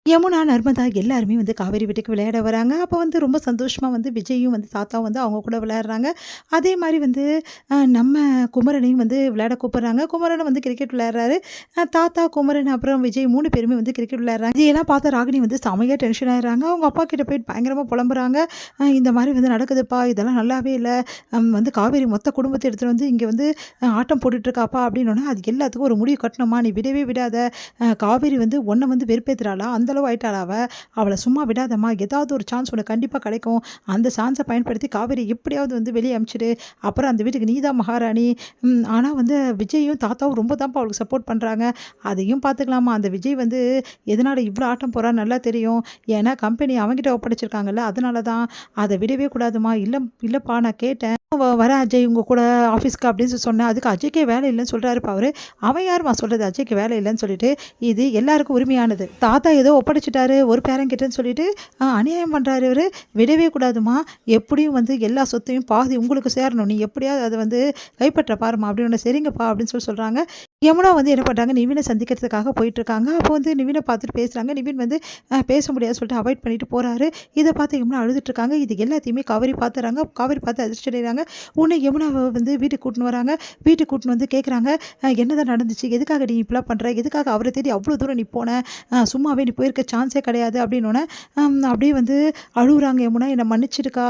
யமுனா, நர்மதா எல்லாருமே வந்து காவேரி வீட்டுக்கு விளையாட வராங்க. அப்போ வந்து ரொம்ப சந்தோஷமா வந்து விஜயும் வந்து தாத்தாவும் வந்து அவங்க கூட விளையாடுறாங்க. அதே மாரி வந்து நம்ம குமரனையும் வந்து விளையாட கூப்பிடுறாங்க. குமரனும் வந்து கிரிக்கெட் விளையாடுறாரு. தாத்தா, குமரன் அப்புறம் விஜய் 3 பேருமே வந்து கிரிக்கெட் விளையாடுறாங்க. இதையெல்லாம் பார்த்த ராகினி வந்து செமையா டென்ஷன் ஆயிடுறாங்க. அவங்க அப்பா கிட்ட போயிட்டு பயங்கரமா புலம்புறாங்க. இந்த மாரி வந்து நடக்குதுப்பா, இதெல்லாம் நல்லாவே இல்ல. வந்து காவேரி மொத்த குடும்பத்த எடுத்துட்டு வந்து இங்க வந்து ஆட்டம் போட்டுட்டு இருக்காப்பா அப்படின்னோனே, அதுக்கு எல்லாத்துக்கும் ஒரு முடிவு கட்டணுமா, நீ விடவே விடாத. காவேரி வந்து உன்ன வந்து வெறுப்பேத்துறாளா? அந்த அளவு ஆயிட்டாளா அவ? அவள சும்மா விடாதம்மா. ஏதாவது ஒரு சான்ஸ் உனக்கு கண்டிப்பா கிடைக்கும். அந்த சான்ஸ பயன்படுத்தி காவேரி எப்படியாவது வந்து வெளிய அனுப்பிச்சுடு. அப்புறம் அந்த வீட்டுக்கு நீ தான் மகாராணி. ஆனா வந்து விஜயும், தாத்தாவும் ரொம்ப தான்ப்பா அவளுக்கு சப்போர்ட் பண்றாங்க. அதையும் பார்த்துக்கலாமா. அந்த விஜய் வந்து எதனால இவ்ளோ ஆட்டம் போறான்னு நல்லா தெரியும். ஏன்னா கம்பெனி அவன்கிட்ட ஒப்படைச்சிருக்காங்கல்ல. அதனால தான். அத விடவே கூடாதும்மா. இல்லப்பா நான் கேட்டேன். வரேன் அஜய் உங்க கூட ஆஃபீஸ்க்கு அப்படின்னு சொன்னேன். அதுக்கு அஜய்க்கே வேலை இல்லன்னு சொல்றாருப்பா அவரு. அவன் யாரும்மா சொல்றது அஜய்க்கு வேலை இல்லன்னு சொல்லிட்டு. இது எல்லாருக்கும் உரிமையானது. தாத்தா ஏதோ ஒப்படைச்சுட்டாரு ஒரு பேரன் கிட்டன்னு சொல்லிட்டு அநியாயம் பண்றாரு இவரு. விடவே கூடாதும்மா. எப்படியும் வந்து எல்லா சொத்தையும் பாதி உங்களுக்கு சேரணும். நீ எப்படியாவது அத வந்து கைப்பற்ற பாரும்மா அப்படின்னு. சரிங்கப்பா அப்படின்னு சொல்றாங்க. யமுனா வந்து என்ன பண்றாங்க, நிவின சந்திக்கிறதுக்காக போயிட்டுருக்காங்க. அப்போ வந்து நிவின பார்த்துட்டு பேசுறாங்க. நிவின் வந்து பேச முடியாதுன்னு சொல்லிட்டு அவாய்ட் பண்ணிட்டு போறாரு. இத பார்த்து யமுனா அழுதுட்டுருக்காங்க. இது எல்லாத்தையுமே காவேரி பார்த்துறாங்க. காவேரி பார்த்து அதிர்ச்சி அடைறாங்க. உடனே யமுனாவ வந்து வீட்டுக்கு கூட்டின்னு வராங்க. வீட்டுக்கு கூட்டின்னு வந்து கேட்குறாங்க, "என்னதான் நடந்துச்சு? எதுக்காக நீ இப்படிலாம் பண்ற? எதுக்காக அவர தேடி அவ்வளோ தூரம் நீ போன? சும்மாவே நீ போயிருக்க சான்ஸே கிடையாது." அப்படின்னோனே, அப்படியே வந்து அழுவுறாங்க யமுனா. "என்ன மன்னிச்சிடுக்கா"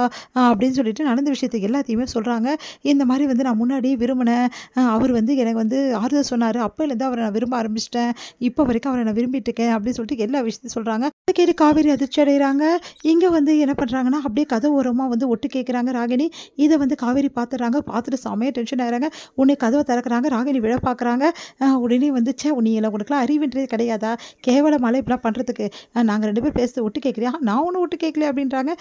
அப்படின்னு சொல்லிட்டு நடந்த விஷயத்த எல்லாத்தையுமே சொல்றாங்க. இந்த மாரி வந்து நான் முன்னாடியே விரும்பினேன். அவர் வந்து எனக்கு வந்து ஆறுதல் சொன்னாரு. அப்பைலேருந்து அவர நான் விரும்ப ஆரம்பிச்சுட்டேன். இப்போ வரைக்கும் அவர நான் விரும்பிட்டு இருக்கேன் அப்படின்னு சொல்லிட்டு எல்லா விஷயத்தையும் சொல்றாங்க. அத கேட்டு காவேரி அதிர்ச்சி அடைறாங்க. இங்க வந்து என்ன பண்றாங்கன்னா, அப்படியே கதை ஓரமா வந்து ஒட்டு கேட்குறாங்க ராகினி. இத வந்து காவேரி பார்த்துடுறாங்க. பார்த்துட்டு செமையா டென்ஷன் ஆயிறாங்க. உடனே கதவ திறக்குறாங்க. ராகினி விழ பார்க்குறாங்க. உடனே வந்து ச்சே நீ உனக்குலாம் அறிவுன்றதே கிடையாதா? கேவலமால இப்படிலாம் பண்றதுக்கு. நாங்க 2 பேரும் பேசுறது ஒட்டு கேட்குறியா? நான் ஒண்ணும் ஒட்டு கேட்கல அப்படின்றாங்க.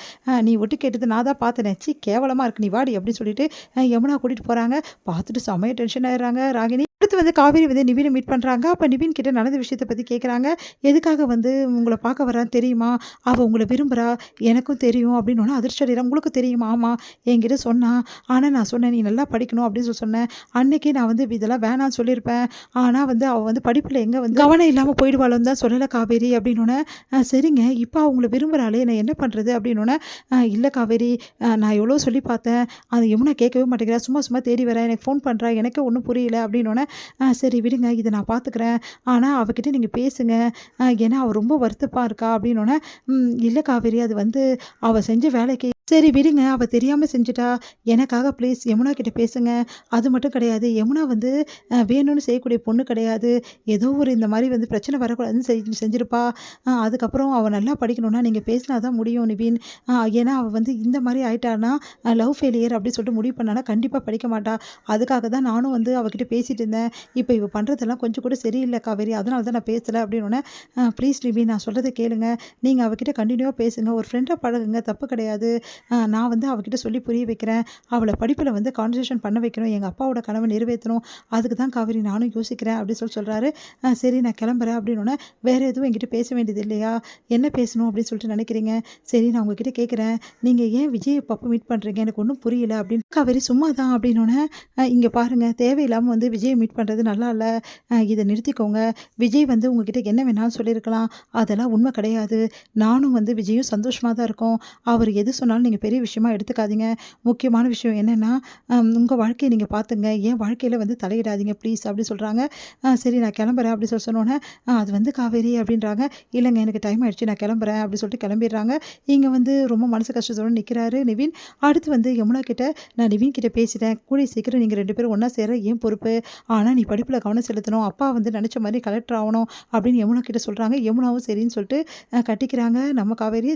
நீ ஒட்டு கேட்டது நான் தான் பார்த்தேனே. ச்சீ கேவலமா இருக்கு. நீ வாடி அப்படின்னு சொல்லிட்டு யமுனா கூட்டிட்டு போறாங்க. பார்த்துட்டு செமையா டென்ஷன் ஆயிடுறாங்க ராகினி. அடுத்து வந்து காவேரி வந்து நிவின மீட் பண்றாங்க. அப்ப நிவின் கிட்ட நடந்த விஷயத்த பத்தி கேட்குறாங்க. எதுக்காக வந்து உங்கள பார்க்க வரான்னு தெரியுமா? அவ உங்கள விரும்புறா. எனக்கும் தெரியும் அப்படின்னோன அதிர்ச்சி அடைறா. உங்களுக்கு தெரியுமா? ஆமா. என்கிட்ட சொன்னா. ஆனா நான் சொன்னேன் நீ நல்லா படிக்கணும் அப்படின்னு சொன்னேன். அன்னைக்கே நான் வந்து இதெல்லாம் வேணான்னு சொல்லியிருப்பேன். ஆனா வந்து அவ வந்து படிப்புல எங்க வந்து கவனம் இல்லாம போயிடுவாளோன்னு தான் சொல்லல காவேரி அப்படின்னோன, சரிங்க இப்ப அவ உங்கள விரும்புறாளே நான் என்ன பண்றது? அப்படின்னோன, இல்ல காவேரி நான் எவ்வளோ சொல்லி பார்த்தேன். அது யமுனா கேட்கவே மாட்டேங்கிறா. சும்மா சும்மா தேடி வரா. எனக்கு ஃபோன் பண்றா. எனக்கே ஒண்ணும் புரியல அப்படின்னோன, சரி விடுங்க. இத நான் பார்த்துக்கிறேன். ஆனா அவகிட்ட நீங்க பேசுங்க. ஏன்னா அவ ரொம்ப வருத்தமா இருக்கா அப்படின்னோன, இல்ல காவேரி அது வந்து அவ செஞ்ச வேலைக்கு சரி விடுங்க. அவ தெரியாம செஞ்சுட்டா. எனக்காக ப்ளீஸ் யமுனா கிட்ட பேசுங்க. அது மட்டும் கிடையாது. யமுனா வந்து வேணும்னு செய்யக்கூடிய பொண்ணு கிடையாது. ஏதோ ஒரு இந்த மாரி வந்து பிரச்சனை வரக்கூடாதுன்னு செஞ்சிருப்பா. அதுக்கப்புறம் அவ நல்லா படிக்கணும்னா நீங்க பேசினா தான் முடியும் நிவின். ஏன்னா அவ வந்து இந்த மாரி ஆயிட்டான்னா, லவ் ஃபெயிலியர் அப்படின்னு சொல்லிட்டு முடிவு பண்ணான்னா கண்டிப்பா படிக்க மாட்டா. அதுக்காக தான் நானும் வந்து அவகிட்ட பேசிட்டு இருந்தேன். இப்ப இவ பண்றதெல்லாம் கொஞ்சம் கூட சரியில்ல காவேரி. அதனால தான் நான் பேசல அப்படின்னோனே, ப்ளீஸ் நிவின் நான் சொல்றத கேளுங்க. நீங்க அவகிட்ட கன்டினியூவா பேசுங்க. ஒரு ஃப்ரெண்டா பழகுங்க. தப்பு கிடையாது. நான் வந்து அவகிட்ட சொல்லி புரிய வைக்கிறேன். அவள படிப்புல வந்து கான்சன்ட்ரேஷன் பண்ண வைக்கணும். எங்க அப்பாவோட கனவ நிறைவேத்தணும். அதுக்கு தான் காவேரி நானும் யோசிக்கிறேன் அப்படின்னு சொல்றாரு. சரி நான் கிளம்புறேன் அப்படின்னோனே, வேற எதுவும் என்கிட்ட பேச வேண்டியது இல்லையா? என்ன பேசணும் அப்படின்னு சொல்லிட்டு நினைக்கிறீங்க? சரி நான் உங்ககிட்ட கேட்குறேன். நீங்க ஏன் விஜய் அப்பப்போ மீட் பண்றீங்க? எனக்கு ஒண்ணும் புரியல அப்படின்னு. காவேரி சும்மா தான் அப்படின்னோனே, இங்க பாருங்க தேவையில்லாம வந்து விஜய மீட் பண்றது நல்லா இல்ல. இத நிறுத்திக்கோங்க. விஜய் வந்து உங்ககிட்ட என்ன வேணாலும் சொல்லியிருக்கலாம். அதெல்லாம் உண்மை கிடையாது. நானும் வந்து விஜயும் சந்தோஷமா தான் இருக்கோம். அவர் எது சொன்னாலும் நீங்க பெரிய விஷயமா எடுத்துக்காதீங்க. முக்கியமான விஷயம் என்னன்னா, உங்க வாழ்க்கைய நீங்க பார்த்துங்க. என் வாழ்க்கையில வந்து தலையிடாதீங்க ப்ளீஸ் அப்படி சொல்றாங்க. சரி நான் கிளம்புறேன் அப்படி சொன்னோனே, அது வந்து காவேரி அப்படின்றாங்க. இல்லங்க எனக்கு டைம் ஆயிடுச்சு நான் கிளம்புறேன் அப்படி சொல்லிட்டு கிளம்பிடுறாங்க. இங்க வந்து ரொம்ப மனசு கஷ்டத்தோட நிக்கிறாரு நிவின். அடுத்து வந்து யமுனா கிட்ட நான் நிவின் கிட்ட பேசிட்டேன். கூடிய சீக்கிரம் நீங்க 2 பேரும் ஒண்ணா சேர என் பொறுப்பு. ஆனா நீ படிப்புல கவனம் செலுத்தணும். அப்பா வந்து நெனச்ச மாரி கலெக்டர் ஆவணும் அப்படின்னு யமுனா கிட்ட சொல்றாங்க. யமுனாவும் சரின்னு சொல்லிட்டு கட்டிக்கிறாங்க. நம்ம காவேரி